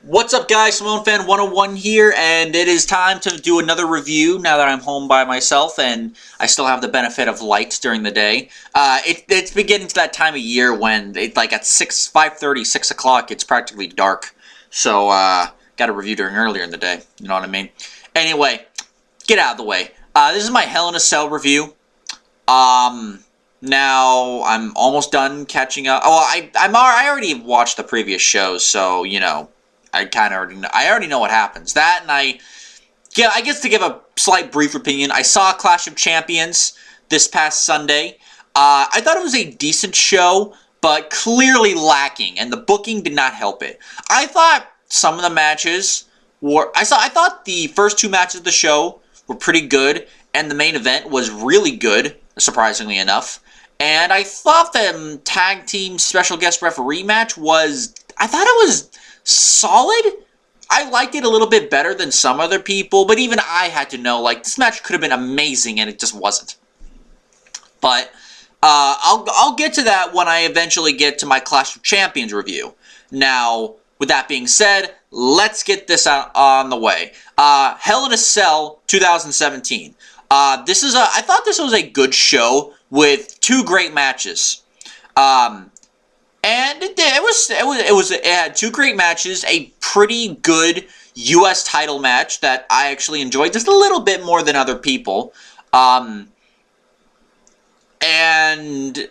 What's up, guys? Simone Fan 101 here, and it is time to do another review now that I'm home by myself and I still have the benefit of light during the day. It's beginning to that time of year when, like at 5:30, 6 o'clock, it's practically dark. So, got a review during earlier in the day, you know what I mean? Anyway, get out of the way. This is my Hell in a Cell review. Now, I'm almost done catching up. Oh, I already watched the previous shows, so, you know, I already know what happens. That, and I guess to give a slight brief opinion, I saw Clash of Champions this past Sunday. I thought it was a decent show, but clearly lacking, and the booking did not help it. I thought some of the matches were... I thought the first two matches of the show were pretty good, and the main event was really good, surprisingly enough. And I thought the tag team special guest referee match was... I thought it was solid. I liked it a little bit better than some other people, but even I had to know, like, this match could have been amazing, and it just wasn't. But I'll get to that when I eventually get to my Clash of Champions review. Now, with that being said, let's get this out on the way. Hell in a Cell 2017. I thought this was a good show with two great matches. And it had two great matches, a pretty good U.S. title match that I actually enjoyed just a little bit more than other people. But the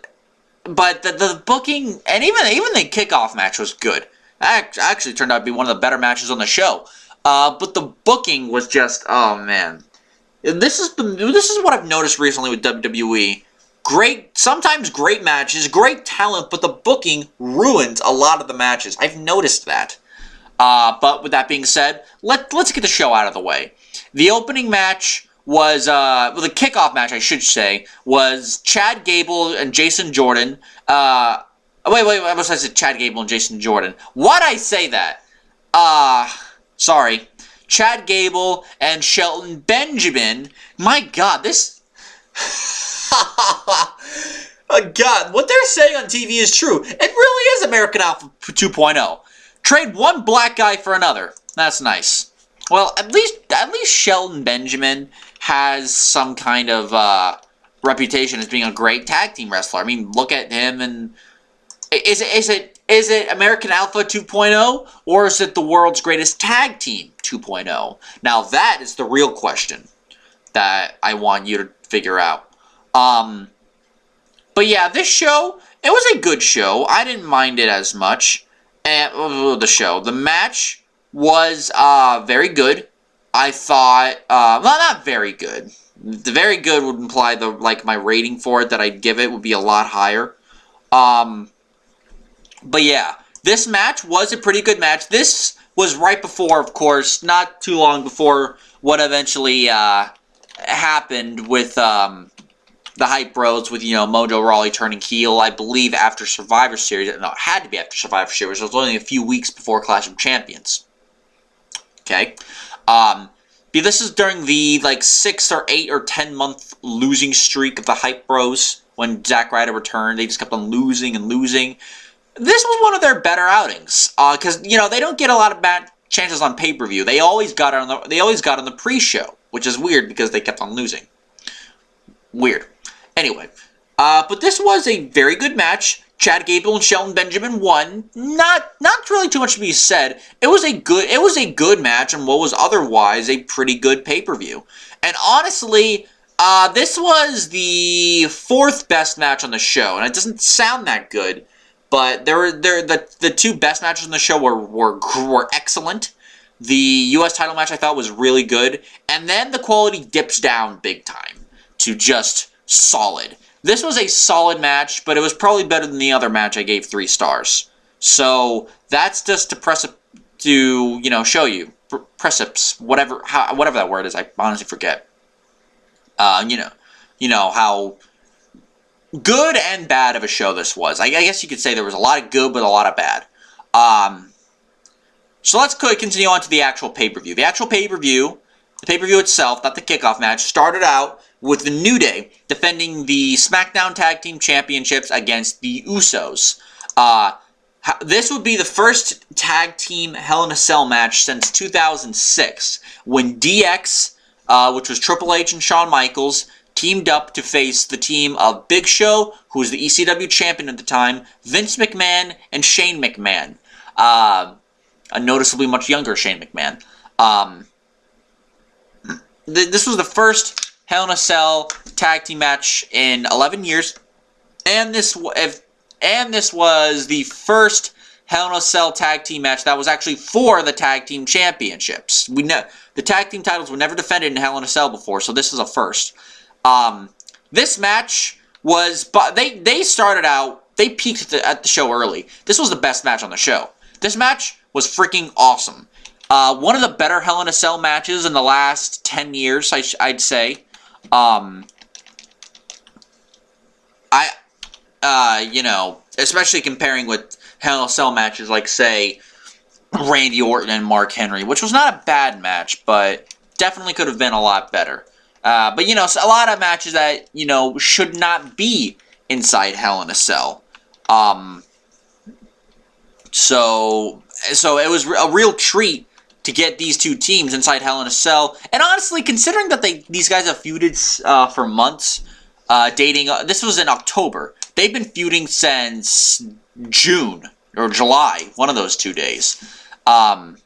booking, and even the kickoff match was good. That actually turned out to be one of the better matches on the show. But the booking was just, oh man. This is what I've noticed recently with WWE. Sometimes great matches, great talent, but the booking ruins a lot of the matches. I've noticed that. But with that being said, let's get the show out of the way. The opening match was, the kickoff match, I should say, was Chad Gable and Jason Jordan. Wait, I must have said Chad Gable and Jason Jordan. Why'd I say that? Sorry. Chad Gable and Shelton Benjamin. My God, this... God, what they're saying on TV is true. It really is American Alpha 2.0. Trade one black guy for another. That's nice. Well, at least Shelton Benjamin has some kind of reputation as being a great tag team wrestler. I mean, look at him, and is it American Alpha 2.0, or is it the world's greatest tag team 2.0? Now that is the real question that I want you to figure out. But yeah, this show, it was a good show. I didn't mind it as much. And the match was very good. I thought, well, not very good. The very good would imply my rating for it that I'd give it would be a lot higher. But yeah, this match was a pretty good match. This was right before, of course, not too long before what eventually happened with the Hype Bros with, you know, Mojo Rawley turning heel, I believe, after Survivor Series. No, it had to be after Survivor Series. It was only a few weeks before Clash of Champions. Okay? This is during the, 6 or 8 or 10 month losing streak of the Hype Bros. When Zack Ryder returned, they just kept on losing and losing. This was one of their better outings. Because, you know, they don't get a lot of bad chances on pay-per-view. They always got on the pre-show, which is weird because they kept on losing. Weird. Anyway, but this was a very good match. Chad Gable and Shelton Benjamin won. Not really too much to be said. It was a good match and what was otherwise a pretty good pay-per-view. And honestly, this was the 4th best match on the show, and it doesn't sound that good, but the two best matches on the show were excellent. The U.S. title match I thought was really good, and then the quality dips down big time to just solid. This was a solid match, but it was probably better than the other match I gave 3 stars. So that's just to show you precipice, whatever that word is. I honestly forget. You know how good and bad of a show this was. I guess you could say there was a lot of good, but a lot of bad. So let's continue on to the actual pay-per-view. The actual pay-per-view, the pay-per-view itself, not the kickoff match, started out with the New Day defending the SmackDown Tag Team Championships against the Usos. This would be the first tag team Hell in a Cell match since 2006, when DX, which was Triple H and Shawn Michaels, teamed up to face the team of Big Show, who was the ECW champion at the time, Vince McMahon, and Shane McMahon. A noticeably much younger Shane McMahon. This was the first Hell in a Cell tag team match in 11 years, and this was the first Hell in a Cell tag team match that was actually for the tag team championships. The tag team titles were never defended in Hell in a Cell before, so this is a first. This match was, but they started out, they peaked at the show early. This was the best match on the show. This match was freaking awesome. One of the better Hell in a Cell matches in the last 10 years, I'd say. You know, especially comparing with Hell in a Cell matches like, say, Randy Orton and Mark Henry, which was not a bad match, but definitely could have been a lot better. But, you know, a lot of matches that, you know, should not be inside Hell in a Cell. So it was a real treat to get these two teams inside Hell in a Cell. And honestly, considering that these guys have feuded for months, dating, this was in October. They've been feuding since June or July, one of those 2 days. The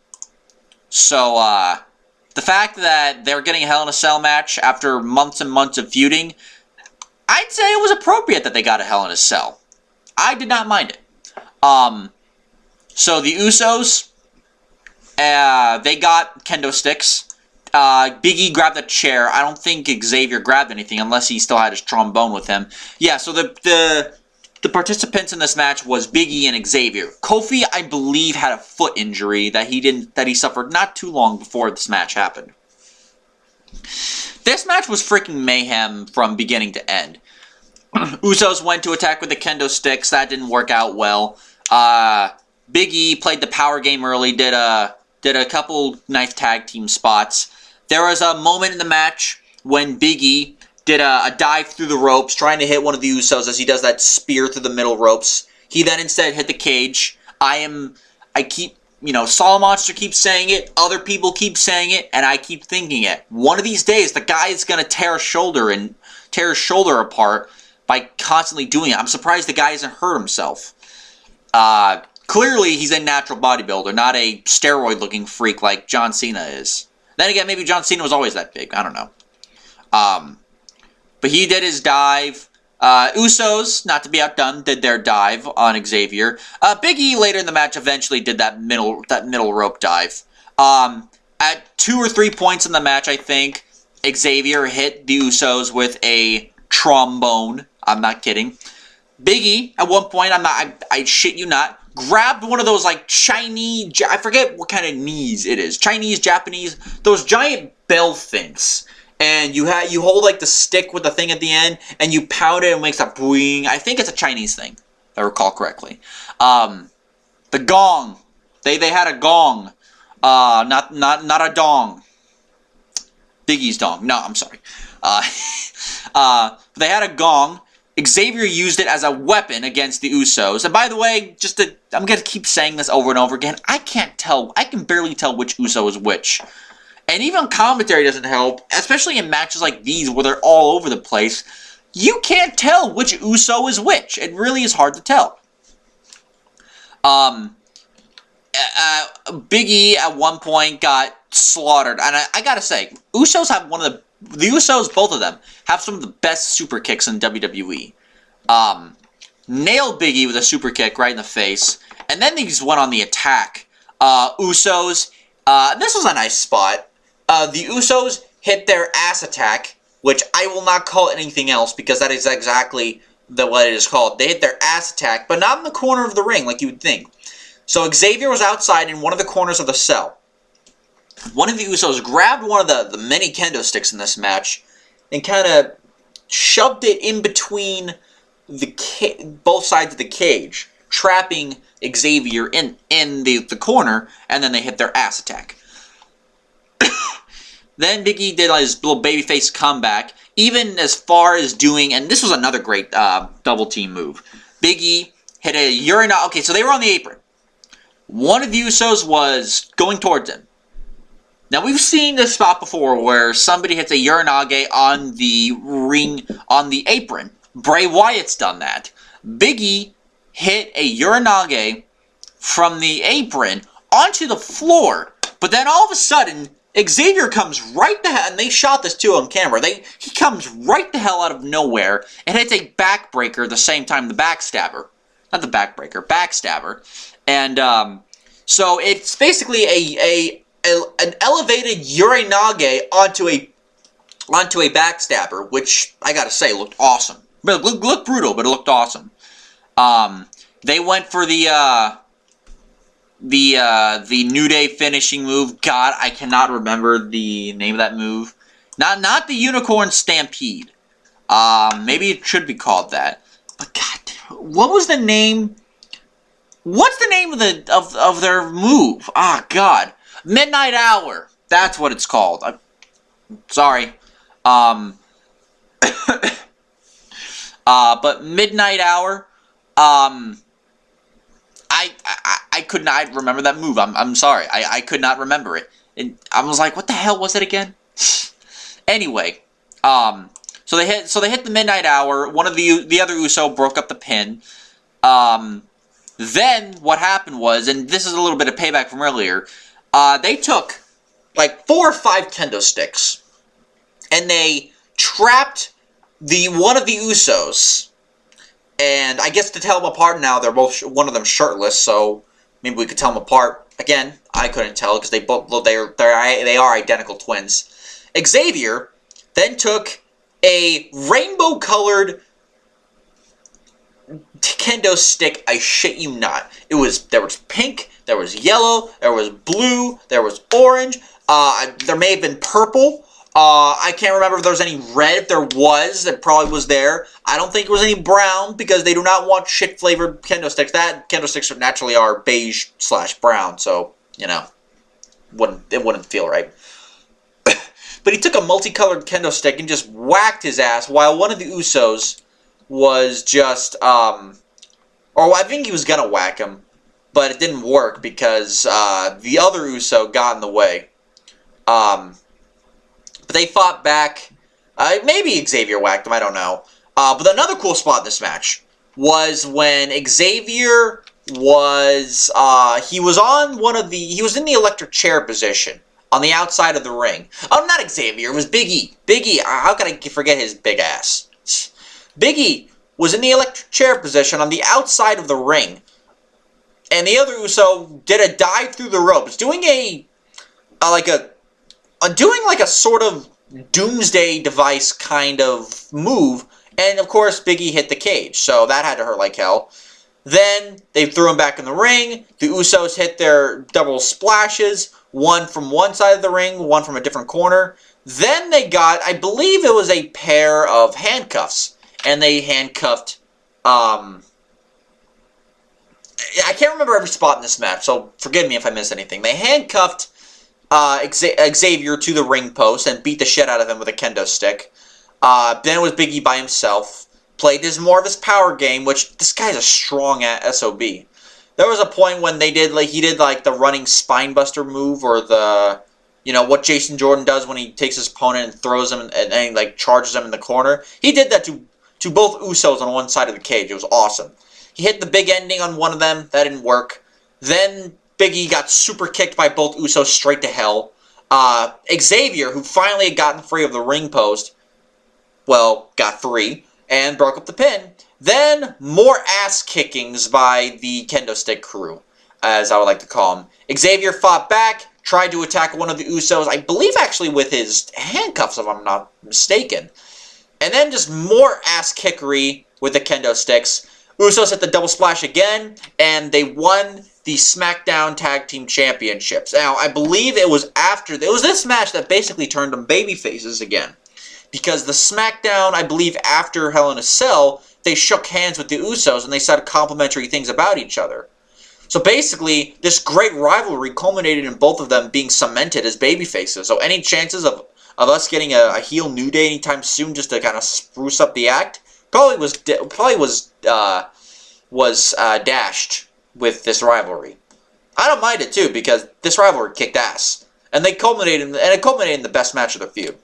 fact that they're getting a Hell in a Cell match after months and months of feuding, I'd say it was appropriate that they got a Hell in a Cell. I did not mind it. So the Usos, they got kendo sticks. Big E grabbed a chair. I don't think Xavier grabbed anything unless he still had his trombone with him. Yeah, so the participants in this match was Big E and Xavier. Kofi, I believe, had a foot injury that he suffered not too long before this match happened. This match was freaking mayhem from beginning to end. Usos went to attack with the kendo sticks. That didn't work out well. Big E played the power game early, did a couple nice tag team spots. There was a moment in the match when Big E did a dive through the ropes, trying to hit one of the Usos as he does that spear through the middle ropes. He then instead hit the cage. Solid Monster keeps saying it, other people keep saying it, and I keep thinking it. One of these days, the guy is going to tear his shoulder apart by constantly doing it. I'm surprised the guy hasn't hurt himself. Clearly, he's a natural bodybuilder, not a steroid-looking freak like John Cena is. Then again, maybe John Cena was always that big. I don't know. But he did his dive. Usos, not to be outdone, did their dive on Xavier. Big E later in the match eventually did that middle rope dive. At 2 or 3 points in the match, I think, Xavier hit the Usos with a trombone. I'm not kidding. Big E, at one point, I shit you not, grabbed one of those, like, Chinese, I forget what kind of knees it is. Chinese, Japanese, those giant bell things. And you hold, like, the stick with the thing at the end, and you pound it and it makes a boing. I think it's a Chinese thing, if I recall correctly. The gong. They had a gong. Not a dong. Big E's dong. No, I'm sorry. They had a gong. Xavier used it as a weapon against the Usos. And by the way, I'm going to keep saying this over and over again. I can't tell. I can barely tell which Uso is which. And even commentary doesn't help, especially in matches like these where they're all over the place. You can't tell which Uso is which. It really is hard to tell. Big E at one point got slaughtered. And I gotta say, Usos have the Usos, both of them, have some of the best super kicks in WWE. Nailed Big E with a super kick right in the face. And then they just went on the attack. Usos, this was a nice spot. The Usos hit their ass attack, which I will not call anything else because that is exactly what it is called. They hit their ass attack, but not in the corner of the ring like you would think. So Xavier was outside in one of the corners of the cell. One of the Usos grabbed one of the many kendo sticks in this match and kind of shoved it in between both sides of the cage, trapping Xavier in the corner, and then they hit their ass attack. Then Big E did his little babyface comeback, even as far as doing, and this was another great double team move. Big E hit a urinal. Okay, so they were on the apron. One of the Usos was going towards him. Now, we've seen this spot before where somebody hits a urinage on the ring, on the apron. Bray Wyatt's done that. Big E hit a urinage from the apron onto the floor. But then all of a sudden, Xavier comes right the hell, and they shot this too on camera. He comes right the hell out of nowhere and hits a backbreaker at the same time, the backstabber. Not the backbreaker, backstabber. And so it's basically an elevated urinage onto a backstabber, which I gotta say looked awesome. But it looked brutal, but it looked awesome. They went for the New Day finishing move. God, I cannot remember the name of that move. Not the Unicorn Stampede. Maybe it should be called that. But God, what was the name? What's the name of their move? Ah, God. Midnight Hour. That's what it's called. Sorry. But Midnight Hour. I could not remember that move. I'm sorry. I could not remember it. And I was like, what the hell was it again? Anyway, so they hit the Midnight Hour. One of the other Uso broke up the pin. Then what happened was, and this is a little bit of payback from earlier. They took like 4 or 5 kendo sticks, and they trapped one of the Usos. And I guess to tell them apart now, they're both one of them shirtless, so maybe we could tell them apart. Again, I couldn't tell because they are identical twins. Xavier then took a rainbow-colored kendo stick. I shit you not. There was pink. There was yellow, there was blue, there was orange, there may have been purple. I can't remember if there was any red. If there was, that probably was there. I don't think there was any brown because they do not want shit-flavored kendo sticks. That kendo sticks naturally are beige/brown, so, you know, it wouldn't feel right. But he took a multicolored kendo stick and just whacked his ass while one of the Usos was just, or I think he was going to whack him. But it didn't work because the other Uso got in the way. But they fought back. Maybe Xavier whacked him, I don't know. But another cool spot in this match was when Xavier was, he was in the electric chair position on the outside of the ring. Oh, not Xavier, it was Big E. Big E, how can I forget his big ass? Big E was in the electric chair position on the outside of the ring. And the other Uso did a dive through the ropes, doing a sort of doomsday device kind of move. And of course, Big E hit the cage, so that had to hurt like hell. Then they threw him back in the ring. The Usos hit their double splashes, one from one side of the ring, one from a different corner. Then they got, I believe it was a pair of handcuffs, and they handcuffed. I can't remember every spot in this match, so forgive me if I miss anything. They handcuffed Xavier to the ring post and beat the shit out of him with a kendo stick. Then it was Big E by himself. Played more of his power game, which this guy's a strong SOB. There was a point when he did the running spinebuster move, or the, what Jason Jordan does when he takes his opponent and throws him and charges him in the corner. He did that to both Usos on one side of the cage. It was awesome. He hit the big ending on one of them. That didn't work. Then Big E got super kicked by both Usos straight to hell. Xavier, who finally had gotten free of the ring post, got free and broke up the pin. Then more ass kickings by the kendo stick crew, as I would like to call them. Xavier fought back, tried to attack one of the Usos, I believe actually with his handcuffs, if I'm not mistaken. And then just more ass kickery with the kendo sticks. Usos hit the double splash again, and they won the SmackDown Tag Team Championships. Now, I believe it was this match that basically turned them babyfaces again. Because the SmackDown, I believe after Hell in a Cell, they shook hands with the Usos, and they said complimentary things about each other. So basically, this great rivalry culminated in both of them being cemented as babyfaces. So any chances of us getting a heel New Day anytime soon just to kind of spruce up the act? Probably was was dashed with this rivalry. I don't mind it too, because this rivalry kicked ass. And it culminated in the best match of the feud.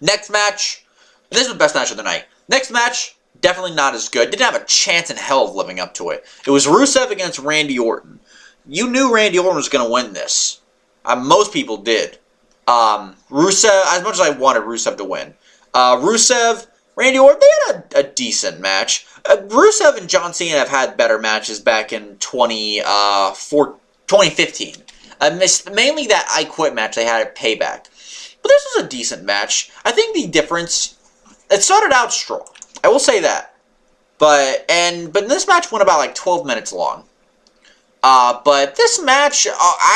Next match, this was the best match of the night. Next match, definitely not as good. Didn't have a chance in hell of living up to it. It was Rusev against Randy Orton. You knew Randy Orton was going to win this. Most people did. Rusev, as much as I wanted Rusev to win. Rusev, Randy Orton, they had a decent match. Rusev and John Cena have had better matches back in 2015. Mainly that I Quit match they had at Payback. But this was a decent match. I think the difference, it started out strong. I will say that. But this match went about like 12 minutes long. But this match,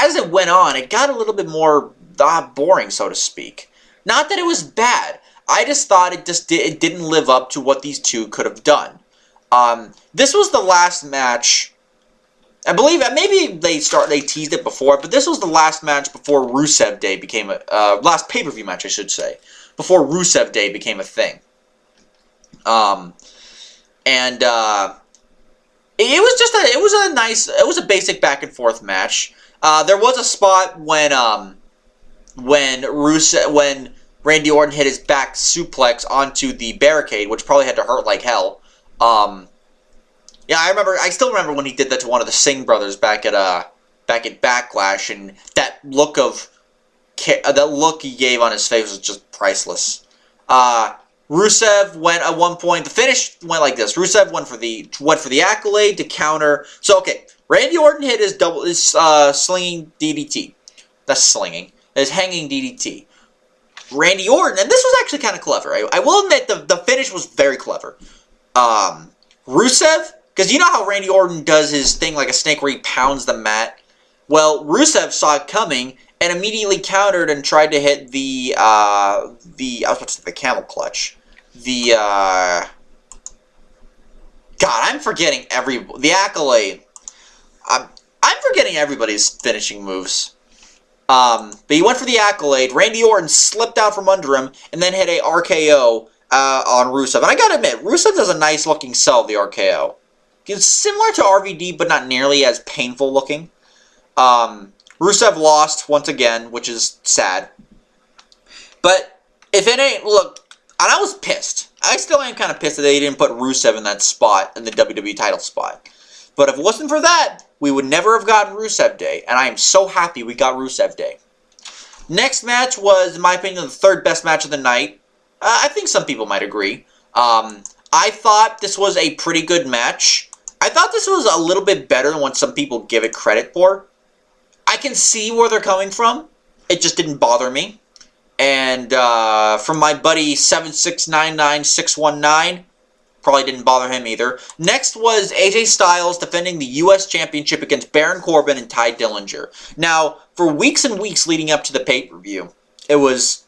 as it went on, it got a little bit more boring, so to speak. Not that it was bad. I just thought it didn't live up to what these two could have done. This was the last match. I believe maybe they teased it before, but this was the last match before Rusev Day became last pay-per-view match, I should say, before Rusev Day became a thing. It was a basic back and forth match. There was a spot when Randy Orton hit his back suplex onto the barricade, which probably had to hurt like hell. Yeah, I still remember when he did that to one of the Singh brothers back at Backlash, and that look he gave on his face was just priceless. Rusev went at one point. The finish went like this. Rusev went for the accolade to counter. So okay, Randy Orton hit his slinging DDT. That's slinging. His hanging DDT. Randy Orton, and this was actually kind of clever. I will admit the finish was very clever. Rusev, because you know how Randy Orton does his thing like a snake where he pounds the mat? Well, Rusev saw it coming and immediately countered and tried to hit the I was about to say the camel clutch. God, I'm forgetting the accolade. I'm forgetting everybody's finishing moves. But he went for the accolade. Randy Orton slipped out from under him and then hit a RKO on Rusev. And I gotta admit, Rusev does a nice looking sell of the RKO. It's similar to RVD, but not nearly as painful looking. Rusev lost once again, which is sad. But if it ain't, look, and I was pissed. I still am kind of pissed that they didn't put Rusev in that spot, in the WWE title spot. But if it wasn't for that, we would never have gotten Rusev Day, and I am so happy we got Rusev Day. Next match was, in my opinion, the third best match of the night. I think some people might agree. I thought this was a pretty good match. I thought this was a little bit better than what some people give it credit for. I can see where they're coming from. It just didn't bother me. And from my buddy 7699619, probably didn't bother him either. Next was AJ Styles defending the U.S. Championship against Baron Corbin and Ty Dillinger. Now, for weeks and weeks leading up to the pay-per-view, it was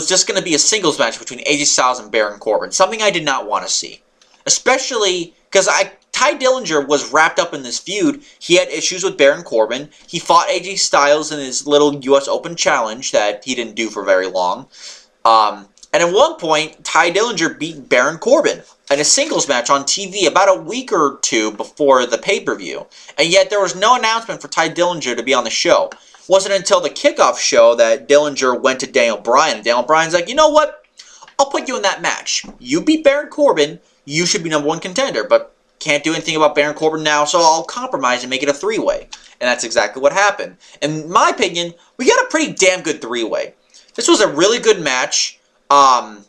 just going to be a singles match between AJ Styles and Baron Corbin, something I did not want to see. Especially because Ty Dillinger was wrapped up in this feud. He had issues with Baron Corbin. He fought AJ Styles in his little U.S. Open challenge that he didn't do for very long. And at one point, Ty Dillinger beat Baron Corbin in a singles match on TV about a week or two before the pay-per-view. And yet there was no announcement for Ty Dillinger to be on the show. It wasn't until the Kickoff show that Dillinger went to Daniel Bryan. And Daniel Bryan's like, you know what? I'll put you in that match. You beat Baron Corbin. You should be #1 contender. But can't do anything about Baron Corbin now, so I'll compromise and make it a three-way. And that's exactly what happened. In my opinion, we got a pretty damn good three-way. This was a really good match. Baron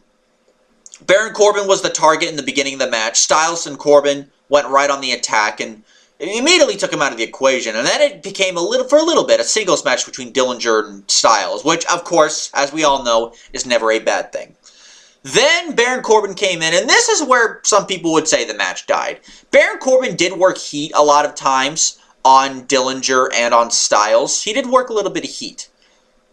Corbin was the target in the beginning of the match. Styles and Corbin went right on the attack and immediately took him out of the equation. And then it became for a little bit a singles match between Dillinger and Styles, which, of course, as we all know, is never a bad thing. Then Baron Corbin came in, and this is where some people would say the match died. Baron Corbin did work heat a lot of times on Dillinger and on Styles. He did work a little bit of heat.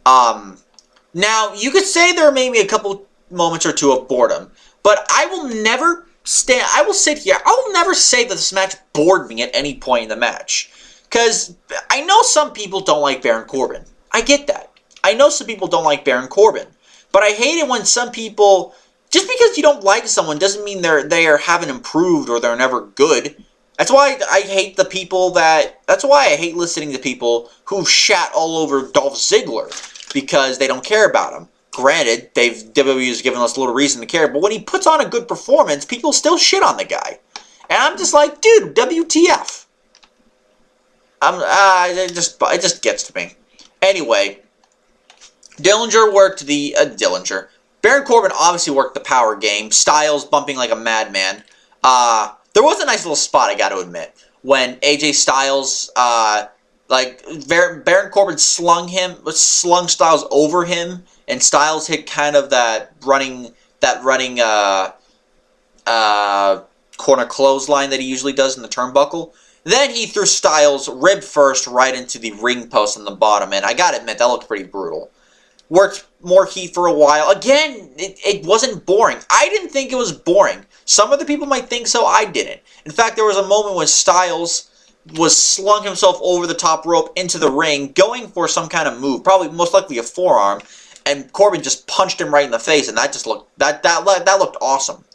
Now, you could say there may be a couple moments or two of boredom, but I will never say that this match bored me at any point in the match. Because I know some people don't like Baron Corbin. I get that. I know some people don't like Baron Corbin. But I hate it when some people Just because you don't like someone doesn't mean they haven't improved or they're never good. That's why I hate the people that's why I hate listening to people who shat all over Dolph Ziggler, because they don't care about him. Granted, WWE has given us a little reason to care, but when he puts on a good performance, people still shit on the guy. And I'm just like, dude, WTF. It just gets to me. Anyway, Dillinger worked the Dillinger. Baron Corbin obviously worked the power game. Styles bumping like a madman. There was a nice little spot, I got to admit, when AJ Styles, Baron Corbin slung Styles over him, and Styles hit kind of that running corner clothesline that he usually does in the turnbuckle. Then he threw Styles rib first right into the ring post on the bottom, and I gotta admit, that looked pretty brutal. Worked more heat for a while. Again, it wasn't boring. I didn't think it was boring. Some other people might think so, I didn't. In fact, there was a moment when Styles was slung himself over the top rope into the ring, going for some kind of move, probably most likely a forearm, and Corbin just punched him right in the face, and that just looked that looked awesome.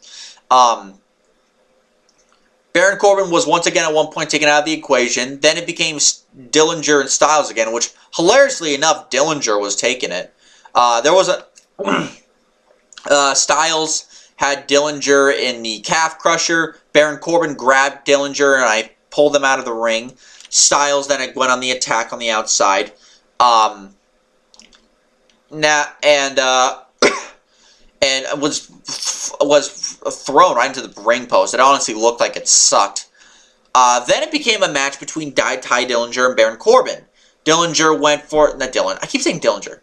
Baron Corbin was once again at one point taken out of the equation. Then it became Dillinger and Styles again, which hilariously enough, Dillinger was taking it. There was a Styles had Dillinger in the calf crusher. Baron Corbin grabbed Dillinger and I pulled them out of the ring. Styles then went on the attack on the outside. And was thrown right into the ring post. It honestly looked like it sucked. Then it became a match between Ty Dillinger and Baron Corbin. Dillinger went for... Not Dylan. I keep saying Dillinger.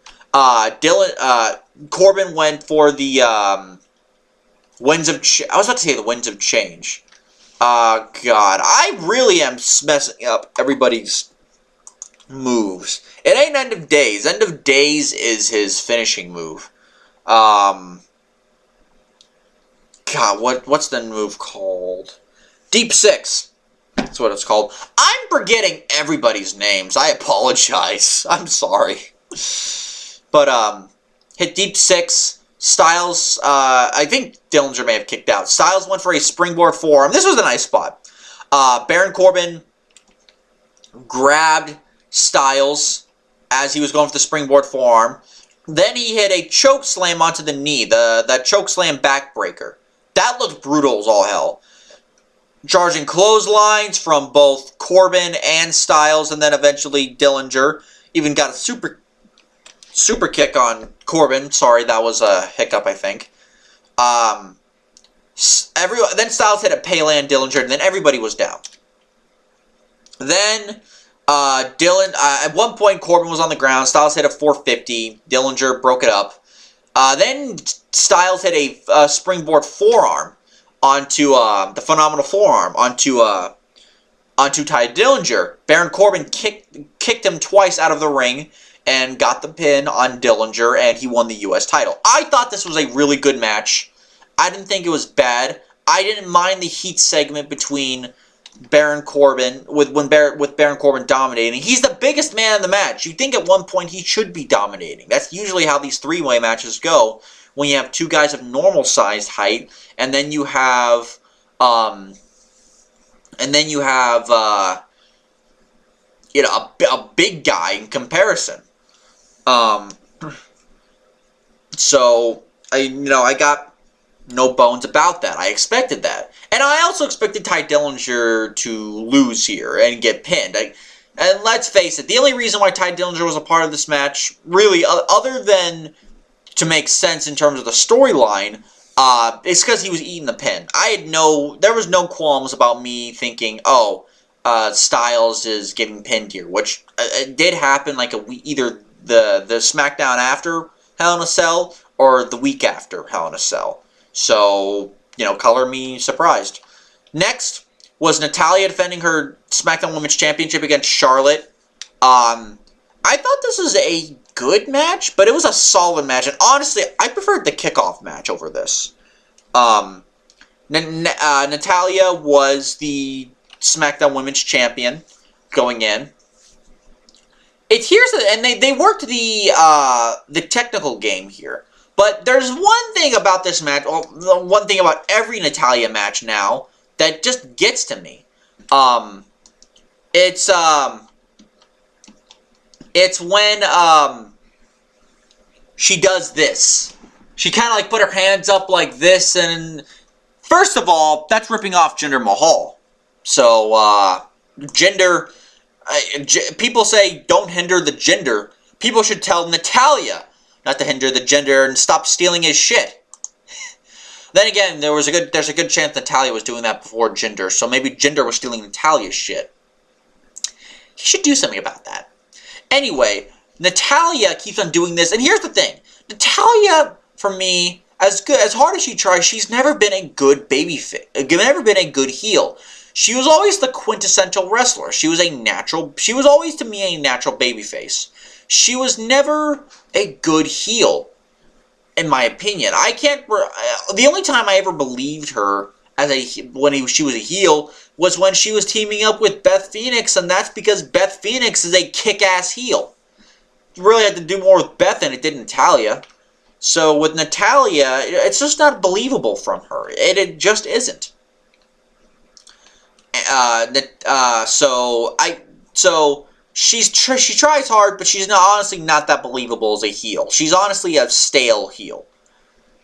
Corbin went for the Winds of... I was about to say the Winds of Change. God. I really am messing up everybody's moves. It ain't End of Days. End of Days is his finishing move. God, what's the move called? Deep Six. That's what it's called. I'm forgetting everybody's names. I apologize. I'm sorry. But, hit Deep Six. Styles, I think Dillinger may have kicked out. Styles went for a springboard forearm. This was a nice spot. Baron Corbin grabbed Styles as he was going for the springboard forearm. Then he hit a choke slam onto the knee, that choke slam backbreaker. That looked brutal as all hell. Charging clotheslines from both Corbin and Styles, and then eventually Dillinger even got a super kick on Corbin. Sorry, that was a hiccup, I think. Then Styles hit a Pele and Dillinger, and then everybody was down. Then at one point Corbin was on the ground. Styles hit a 450. Dillinger broke it up. Then Styles hit a springboard forearm onto the phenomenal forearm onto Ty Dillinger. Baron Corbin kicked him twice out of the ring and got the pin on Dillinger, and he won the U.S. title. I thought this was a really good match. I didn't think it was bad. I didn't mind the heat segment between Baron Corbin with Baron Corbin dominating. He's the biggest man in the match. You'd think at one point he should be dominating. That's usually how these three-way matches go, when you have two guys of normal sized height, and then you have a big guy in comparison. So I got no bones about that. I expected that. And I also expected Ty Dillinger to lose here and get pinned. And let's face it, the only reason why Ty Dillinger was a part of this match, really, other than to make sense in terms of the storyline, is because he was eating the pin. There was no qualms about me thinking, Styles is getting pinned here, which it did happen like either the SmackDown after Hell in a Cell or the week after Hell in a Cell. So, color me surprised. Next was Natalya defending her SmackDown Women's Championship against Charlotte. I thought this was a good match, but it was a solid match. And honestly, I preferred the kickoff match over this. Natalya was the SmackDown Women's Champion going in. And they worked the technical game here. But there's one thing about this match, well, the one thing about every Natalya match now, that just gets to me. It's when, she does this. She kind of like put her hands up like this, and first of all, that's ripping off Jinder Mahal. So, Jinder, people say don't hinder the Jinder. People should tell Natalya not to hinder the Jinder and stop stealing his shit. Then again, there's a good chance Natalya was doing that before Jinder, so maybe Jinder was stealing Natalya's shit. He should do something about that. Anyway, Natalya keeps on doing this, and here's the thing. Natalya, for me, as hard as she tries, she's never been a good never been a good heel. She was always the quintessential wrestler. She was always to me a natural babyface. She was never a good heel, in my opinion. The only time I ever believed her when she was a heel was when she was teaming up with Beth Phoenix, and that's because Beth Phoenix is a kick-ass heel. It really had to do more with Beth than it did Natalya. So with Natalya, it's just not believable from her. It just isn't. So she tries hard, but she's honestly not that believable as a heel. She's honestly a stale heel.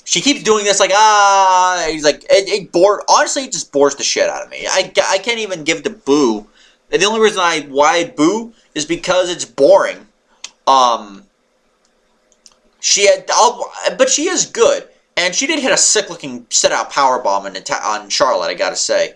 She keeps doing this honestly, it just bores the shit out of me. I can't even give it a boo. And the only reason why I boo is because it's boring. But she is good, and she did hit a sick-looking sit-out powerbomb on Charlotte, I gotta say.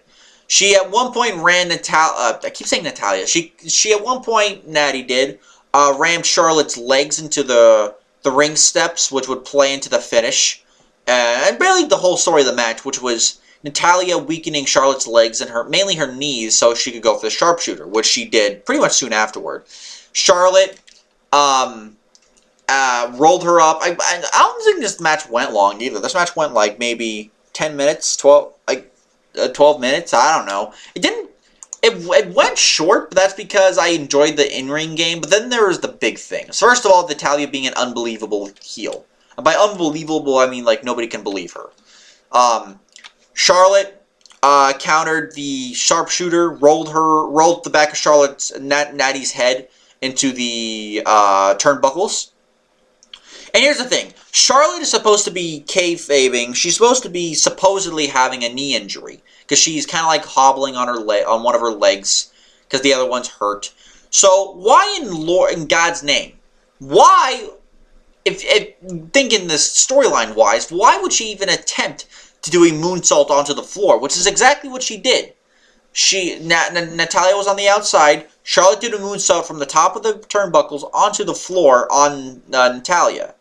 She at one point ran I keep saying Natalya. She at one point, Natty did, rammed Charlotte's legs into the ring steps, which would play into the finish. And really the whole story of the match, which was Natalya weakening Charlotte's legs and mainly her knees so she could go for the sharpshooter, which she did pretty much soon afterward. Charlotte rolled her up. I don't think this match went long either. This match went like maybe 10 minutes, 12 minutes. I don't know. It went short, but that's because I enjoyed the in-ring game. But then there was the big things. First of all, Natalya being an unbelievable heel. And by unbelievable, I mean like nobody can believe her. Charlotte countered the sharpshooter, rolled the back of Natty's head into the turnbuckles. And here's the thing. Charlotte is supposed to be kayfabing. She's supposed to be supposedly having a knee injury. Because she's kind of like hobbling on one of her legs. Because the other one's hurt. So why in God's name? Why, if thinking this storyline wise, why would she even attempt to do a moonsault onto the floor? Which is exactly what she did. Natalya was on the outside. Charlotte did a moonsault from the top of the turnbuckles onto the floor on Natalya.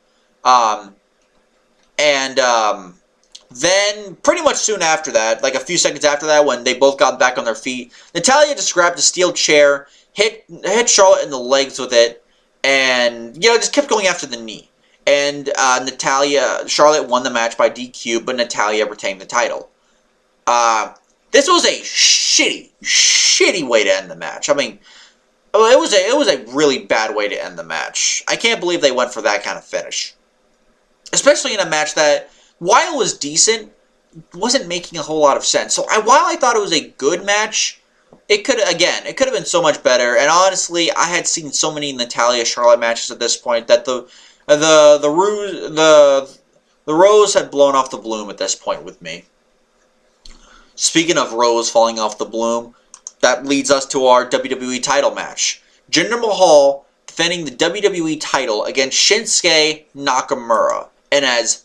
Then, pretty much soon after that, like a few seconds after that, when they both got back on their feet, Natalya just grabbed a steel chair, hit Charlotte in the legs with it, and, just kept going after the knee. And Charlotte won the match by DQ, but Natalya retained the title. This was a shitty way to end the match. I mean, it was a really bad way to end the match. I can't believe they went for that kind of finish. Especially in a match that, while it was decent, wasn't making a whole lot of sense. So while I thought it was a good match, it could have been so much better. And honestly, I had seen so many Natalya Charlotte matches at this point that the rose had blown off the bloom at this point with me. Speaking of rose falling off the bloom, that leads us to our WWE title match. Jinder Mahal defending the WWE title against Shinsuke Nakamura. And as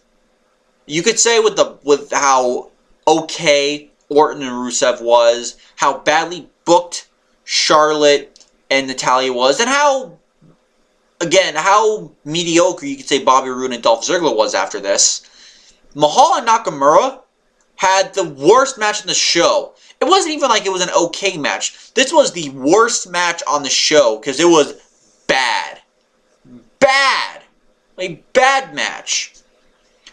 you could say with how okay Orton and Rusev was, how badly booked Charlotte and Natalya was, and how mediocre you could say Bobby Roode and Dolph Ziggler was after this, Mahal and Nakamura had the worst match in the show. It wasn't even like it was an okay match. This was the worst match on the show because it was bad. Bad. A bad match.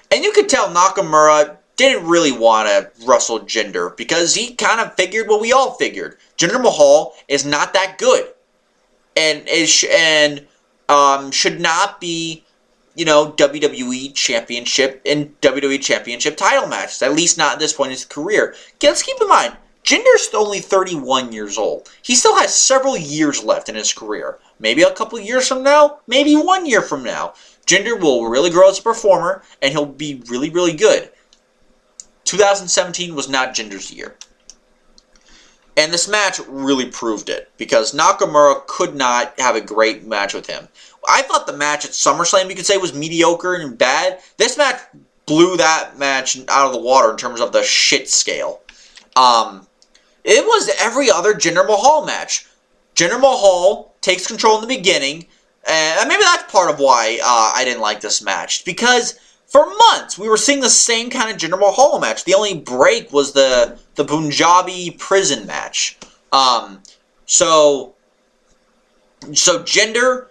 And you could tell Nakamura didn't really want to wrestle Jinder because he kind of figured what we all figured. Jinder Mahal is not that good. And should not be WWE Championship and WWE Championship title matches, at least not at this point in his career. Let's keep in mind, Jinder's only 31 years old. He still has several years left in his career. Maybe a couple years from now, maybe 1 year from now. Jinder will really grow as a performer, and he'll be really, really good. 2017 was not Jinder's year. And this match really proved it, because Nakamura could not have a great match with him. I thought the match at SummerSlam, you could say, was mediocre and bad. This match blew that match out of the water in terms of the shit scale. It was every other Jinder Mahal match. Jinder Mahal takes control in the beginning, and maybe that's part of why I didn't like this match. Because for months, we were seeing the same kind of Jinder Mahal match. The only break was the Punjabi prison match. So Jinder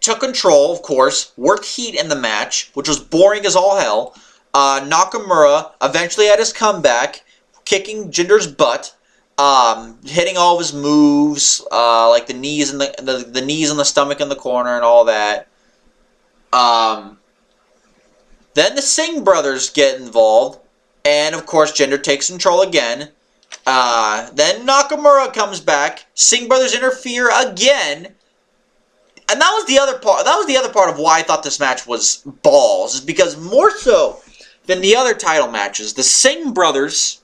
took control, of course, worked heat in the match, which was boring as all hell. Nakamura eventually had his comeback, kicking Jinder's butt, hitting all of his moves, like the knees and the knees and the stomach in the corner and all that. Then the Singh brothers get involved, and of course Jinder takes control again. Then Nakamura comes back. Singh brothers interfere again, and that was the other part. That was the other part of why I thought this match was balls, is because more so than the other title matches, the Singh brothers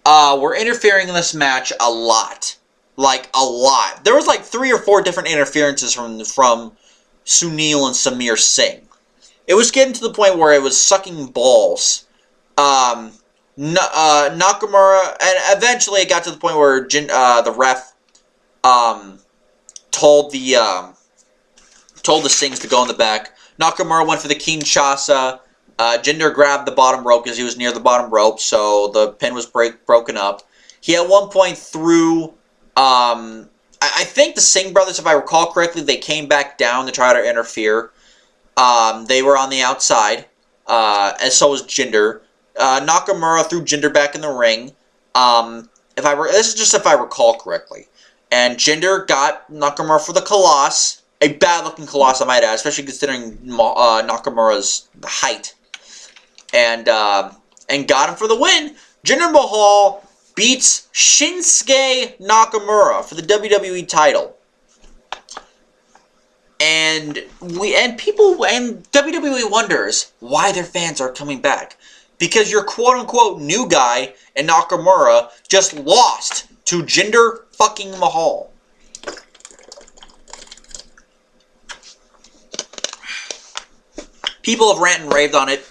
were interfering in this match a lot, like a lot. There was like 3 or 4 different interferences from Sunil and Samir Singh. It was getting to the point where it was sucking balls. Nakamura, and eventually it got to the point where the ref told the Singhs to go in the back. Nakamura went for the Kinshasa. Jinder grabbed the bottom rope because he was near the bottom rope, so the pin was broken up. He at one point threw, I think the Singh brothers, if I recall correctly, they came back down to try to interfere. They were on the outside, and so was Jinder. Nakamura threw Jinder back in the ring. This is just if I recall correctly. And Jinder got Nakamura for the Colossus, a bad-looking Colossus, I might add, especially considering Nakamura's height. And got him for the win. Jinder Mahal beats Shinsuke Nakamura for the WWE title. And WWE wonders why their fans are coming back. Because your quote-unquote new guy in Nakamura just lost to Jinder fucking Mahal. People have ranted and raved on it.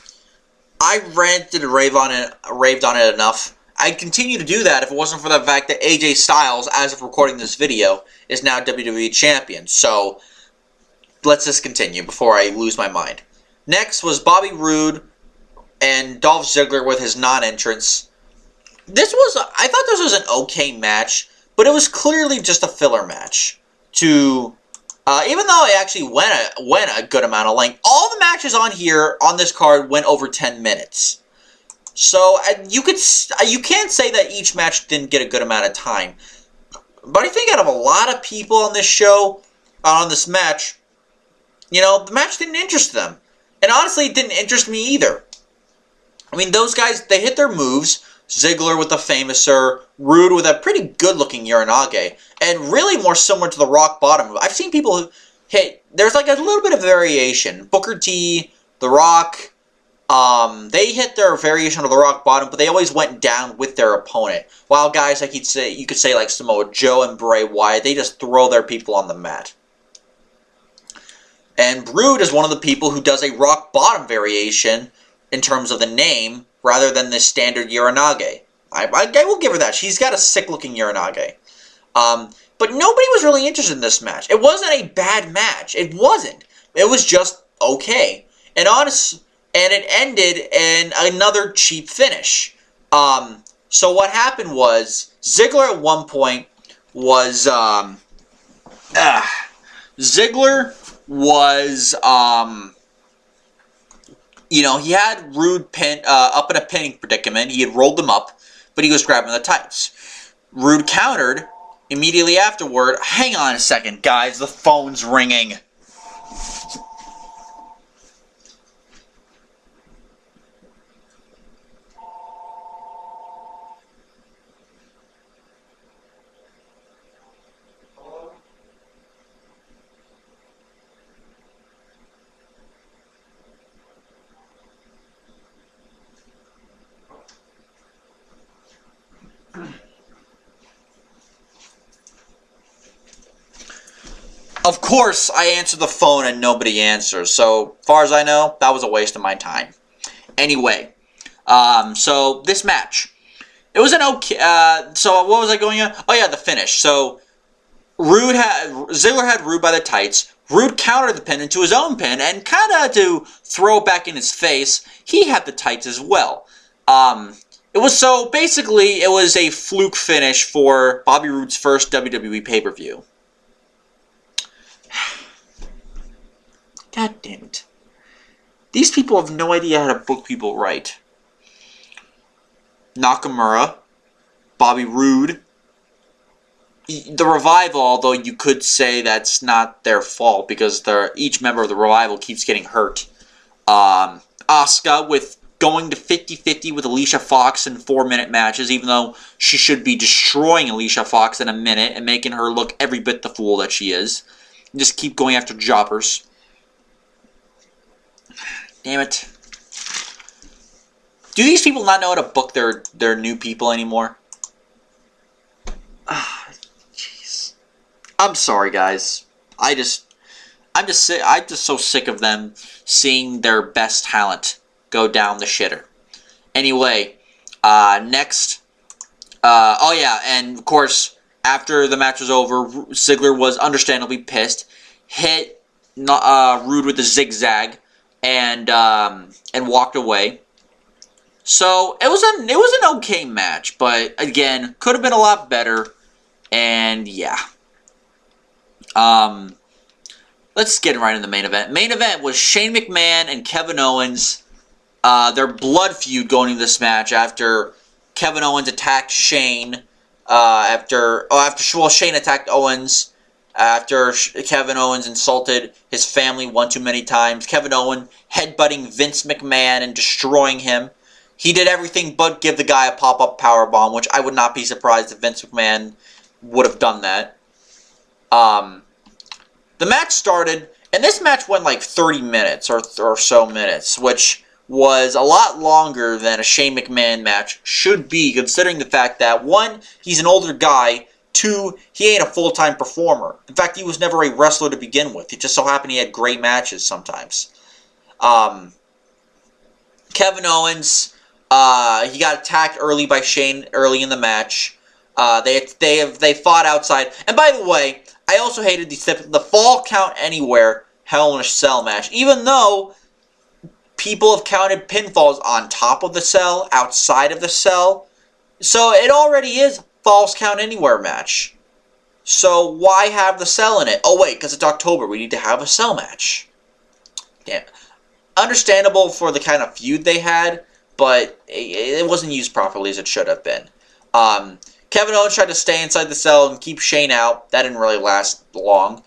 I ranted and raved on it enough. I'd continue to do that if it wasn't for the fact that AJ Styles, as of recording this video, is now WWE Champion. So let's just continue before I lose my mind. Next was Bobby Roode and Dolph Ziggler with his non-entrance. I thought this was an okay match, but it was clearly just a filler match. Even though it actually went a good amount of length, all the matches on here on this card went over 10 minutes. So you can't say that each match didn't get a good amount of time. But I think out of a lot of people on this show, on this match, the match didn't interest them. And honestly, it didn't interest me either. I mean, those guys, they hit their moves. Ziggler with the Famouser, Roode with a pretty good-looking Uranage, and really more similar to the Rock Bottom move. I've seen people who hit, there's like a little bit of variation. Booker T, The Rock, they hit their variation of the Rock Bottom, but they always went down with their opponent. While guys like you could say like Samoa Joe and Bray Wyatt, they just throw their people on the mat. And Roode is one of the people who does a Rock Bottom variation in terms of the name, rather than the standard Uranage. I will give her that. She's got a sick-looking Uranage. But nobody was really interested in this match. It wasn't a bad match. It wasn't. It was just okay. And it ended in another cheap finish. So what happened was, Ziggler at one point was, he had Roode up in a pinning predicament. He had rolled them up, but he was grabbing the tights. Roode countered immediately afterward. Hang on a second, guys. The phone's ringing. Of course, I answer the phone and nobody answers. So, far as I know, that was a waste of my time. Anyway, so this match. It was an okay... so, what was I going on? Oh, yeah, the finish. So, Ziggler had Rude by the tights. Rude countered the pin into his own pin, and kind of to throw it back in his face, he had the tights as well. It was a fluke finish for Bobby Roode's first WWE pay-per-view. God damn it. These people have no idea how to book people right. Nakamura, Bobby Roode, the Revival, although you could say that's not their fault because each member of the Revival keeps getting hurt. Asuka with going to 50-50 with Alicia Fox in 4-minute matches, even though she should be destroying Alicia Fox in a minute and making her look every bit the fool that she is. And just keep going after jobbers. Damn it. Do these people not know how to book their new people anymore? Jeez. I'm sorry, guys. I'm just so sick of them seeing their best talent go down the shitter. Anyway, next. Oh yeah, and of course, after the match was over, Ziggler was understandably pissed. Hit Rude with a zigzag and walked away. So it was an okay match, but again, could have been a lot better. And yeah. Let's get right in the main event. Main event was Shane McMahon and Kevin Owens. Their blood feud going into this match after Kevin Owens attacked Shane. Shane attacked Owens after Kevin Owens insulted his family one too many times. Kevin Owens headbutting Vince McMahon and destroying him. He did everything but give the guy a pop-up powerbomb, which I would not be surprised if Vince McMahon would have done that. The match started, and this match went like 30 minutes or so minutes, which was a lot longer than a Shane McMahon match should be, considering the fact that, 1, he's an older guy, 2, he ain't a full-time performer. In fact, he was never a wrestler to begin with. It just so happened he had great matches sometimes. Kevin Owens, he got attacked early by Shane early in the match. They fought outside. And by the way, I also hated the fall count anywhere Hell in a Cell match. Even though people have counted pinfalls on top of the cell, outside of the cell. So it already is falls count anywhere match. So why have the cell in it? Oh wait, because it's October. We need to have a cell match. Damn. Understandable for the kind of feud they had, but it wasn't used properly as it should have been. Kevin Owens tried to stay inside the cell and keep Shane out. That didn't really last long.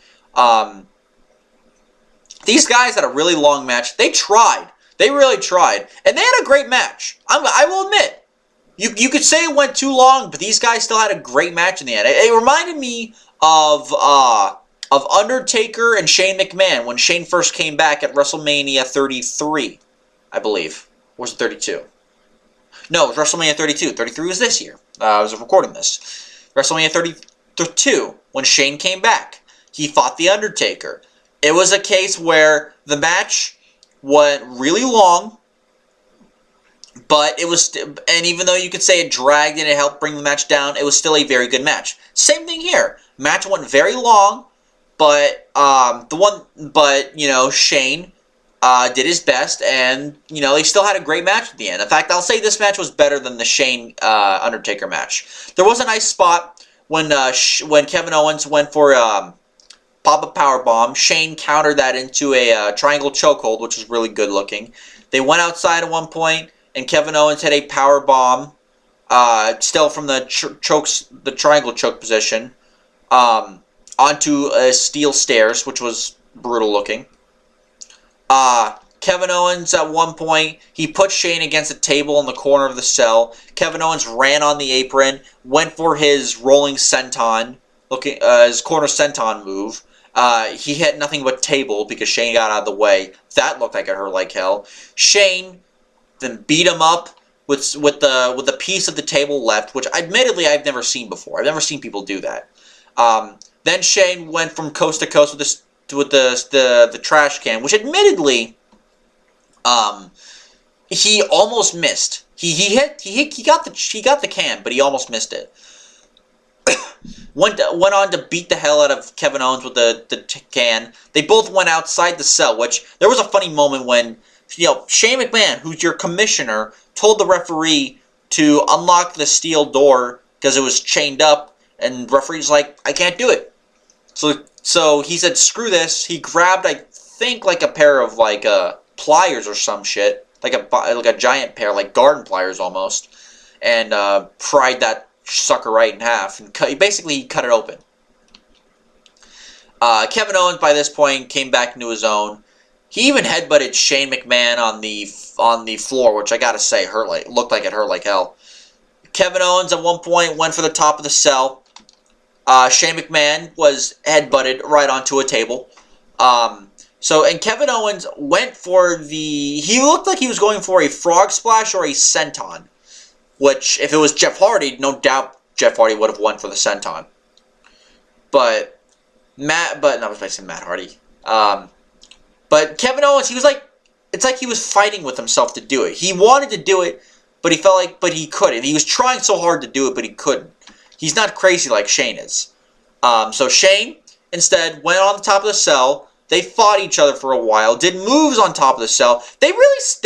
These guys had a really long match. They tried. They really tried. And they had a great match. I will admit. You could say it went too long, but these guys still had a great match in the end. It reminded me of Undertaker and Shane McMahon when Shane first came back at WrestleMania 33, I believe. Or was it 32? No, it was WrestleMania 32. 33 was this year. I was recording this. WrestleMania 32, when Shane came back. He fought The Undertaker. It was a case where the match went really long, but it was, and even though you could say it dragged and it helped bring the match down, it was still a very good match. Same thing here. Match went very long, but Shane did his best, and they still had a great match at the end. In fact, I'll say this match was better than the Shane Undertaker match. There was a nice spot when Kevin Owens went for pop-up powerbomb. Shane countered that into a triangle chokehold, which was really good looking. They went outside at one point, and Kevin Owens had a powerbomb, still from the triangle choke position, onto steel stairs, which was brutal looking. Kevin Owens, at one point, he put Shane against a table in the corner of the cell. Kevin Owens ran on the apron, went for his rolling senton, his corner senton move. He hit nothing but table because Shane got out of the way. That looked like it hurt like hell. Shane then beat him up with the piece of the table left, which admittedly I've never seen before. I've never seen people do that. Then Shane went from coast to coast with the trash can, which admittedly, he almost missed. He got the can, but he almost missed it. went on to beat the hell out of Kevin Owens with the can. They both went outside the cell, which there was a funny moment when, Shane McMahon, who's your commissioner, told the referee to unlock the steel door because it was chained up, and the referee's like, I can't do it. So he said, screw this. He grabbed, I think, like a pair of pliers or some shit, like a giant pair, like garden pliers almost, and pried that sucker right in half, and basically cut it open. Kevin Owens by this point came back into his own. He even headbutted Shane McMahon on the floor, which I gotta say looked like it hurt like hell. Kevin Owens at one point went for the top of the cell. Shane McMahon was headbutted right onto a table. And Kevin Owens went for he looked like he was going for a frog splash or a senton. Which, if it was Jeff Hardy, no doubt Jeff Hardy would have won for the senton. But I was basically Matt Hardy. But Kevin Owens, it's like he was fighting with himself to do it. He wanted to do it, but he couldn't. He was trying so hard to do it, but he couldn't. He's not crazy like Shane is. So Shane, instead, went on the top of the cell. They fought each other for a while, did moves on top of the cell. They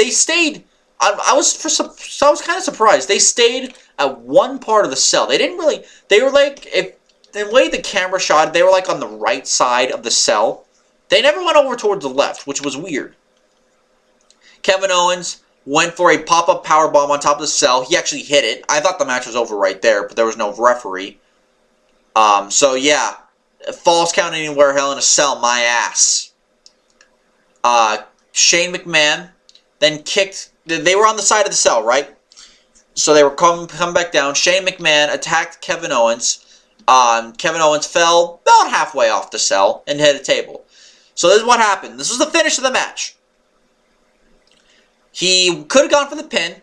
stayed. I was kind of surprised. They stayed at one part of the cell. They didn't really. They were like, if the way the camera shot, they were like on the right side of the cell. They never went over towards the left, which was weird. Kevin Owens went for a pop-up powerbomb on top of the cell. He actually hit it. I thought the match was over right there, but there was no referee. So yeah, falls count anywhere, Hell in a Cell, my ass. Shane McMahon then kicked. They were on the side of the cell, right? So they were come back down. Shane McMahon attacked Kevin Owens. Kevin Owens fell about halfway off the cell and hit a table. So this is what happened. This was the finish of the match. He could have gone for the pin,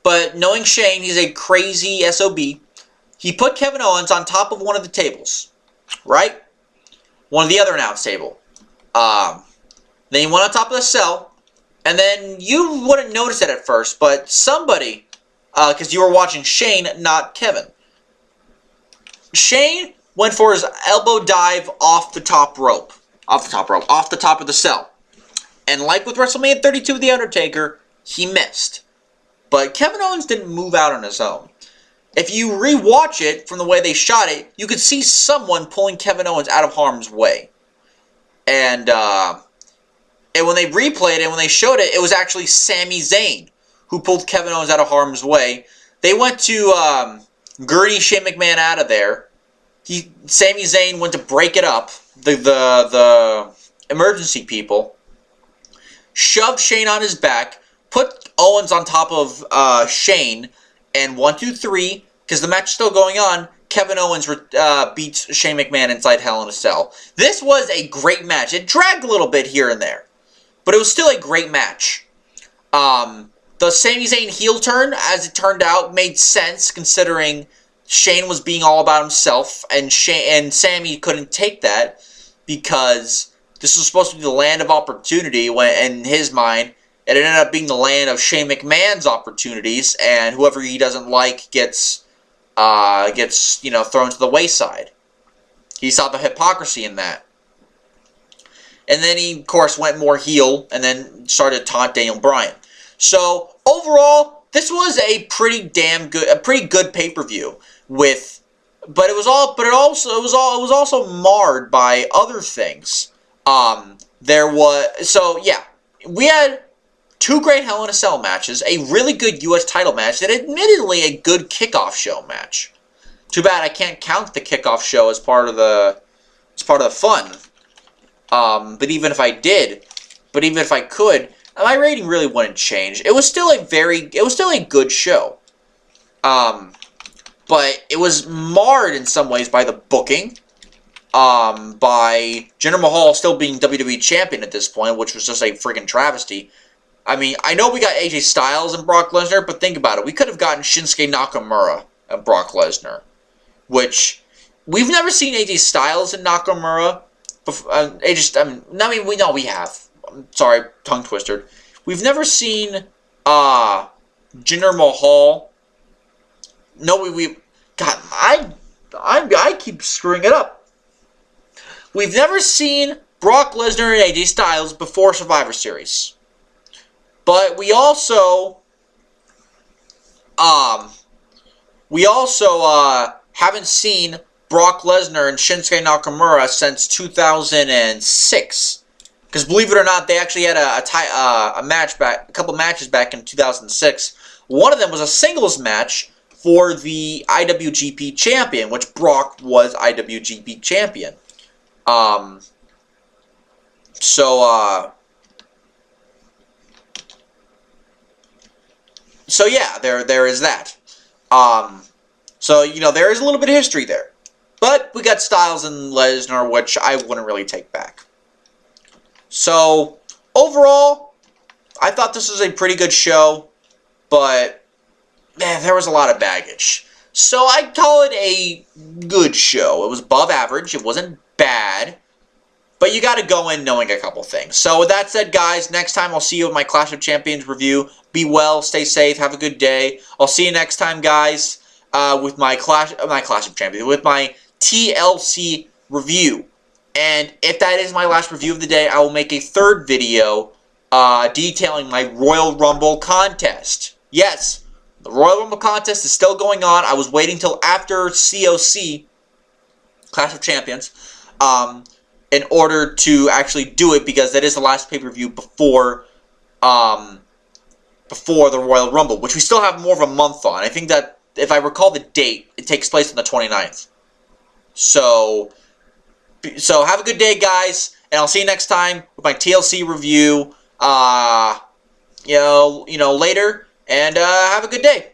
but knowing Shane, he's a crazy SOB. He put Kevin Owens on top of one of the tables, right? One of the other announce table. Then he went on top of the cell, and then you wouldn't notice it at first, but somebody, because you were watching Shane, not Kevin. Shane went for his elbow dive off the top of the cell. And like with WrestleMania 32 with The Undertaker, he missed. But Kevin Owens didn't move out on his own. If you rewatch it from the way they shot it, you could see someone pulling Kevin Owens out of harm's way. And when they replayed it, when they showed it, it was actually Sami Zayn who pulled Kevin Owens out of harm's way. They went to gurney Shane McMahon out of there. Sami Zayn went to break it up. The emergency people shoved Shane on his back, put Owens on top of Shane, and 1, 2, 3, because the match is still going on, Kevin Owens beats Shane McMahon inside Hell in a Cell. This was a great match. It dragged a little bit here and there, but it was still a great match. The Sami Zayn heel turn, as it turned out, made sense considering Shane was being all about himself, and Sami couldn't take that because this was supposed to be the land of opportunity. When, in his mind, it ended up being the land of Shane McMahon's opportunities, and whoever he doesn't like gets thrown to the wayside. He saw the hypocrisy in that. And then he, of course, went more heel, and then started to taunt Daniel Bryan. So, overall, this was a pretty good pay-per-view. But it was also marred by other things. We had 2 great Hell in a Cell matches, a really good U.S. title match, and admittedly a good Kickoff show match. Too bad I can't count the Kickoff show as part of the fun. But even if I could, my rating really wouldn't change. It was still a good show. But it was marred in some ways by the booking. By Jinder Mahal still being WWE Champion at this point, which was just a freaking travesty. I mean, I know we got AJ Styles and Brock Lesnar, but think about it. We could have gotten Shinsuke Nakamura and Brock Lesnar, which we've never seen AJ Styles and Nakamura. We know we have. I'm sorry, tongue twister. We've never seen Jinder Mahal. No, God, I keep screwing it up. We've never seen Brock Lesnar and AJ Styles before Survivor Series. But we also haven't seen Brock Lesnar and Shinsuke Nakamura since 2006. Because believe it or not, they actually had a couple matches back in 2006. One of them was a singles match for the IWGP champion, which Brock was IWGP champion. So yeah, there is that. So there is a little bit of history there, but we got Styles and Lesnar, which I wouldn't really take back. So overall, I thought this was a pretty good show, but man, there was a lot of baggage. So I'd call it a good show. It was above average. It wasn't bad. But you got to go in knowing a couple things. So with that said, guys, next time I'll see you with my Clash of Champions review. Be well, stay safe, have a good day. I'll see you next time, guys, with my Clash of Champions, with my TLC review. And if that is my last review of the day, I will make a third video detailing my Royal Rumble contest. Yes, the Royal Rumble contest is still going on. I was waiting till after COC, Clash of Champions, in order to actually do it, because that is the last pay-per-view before the Royal Rumble, which we still have more of a month on. I think that, if I recall the date, it takes place on the 29th. So have a good day, guys, and I'll see you next time with my TLC review, later, and have a good day.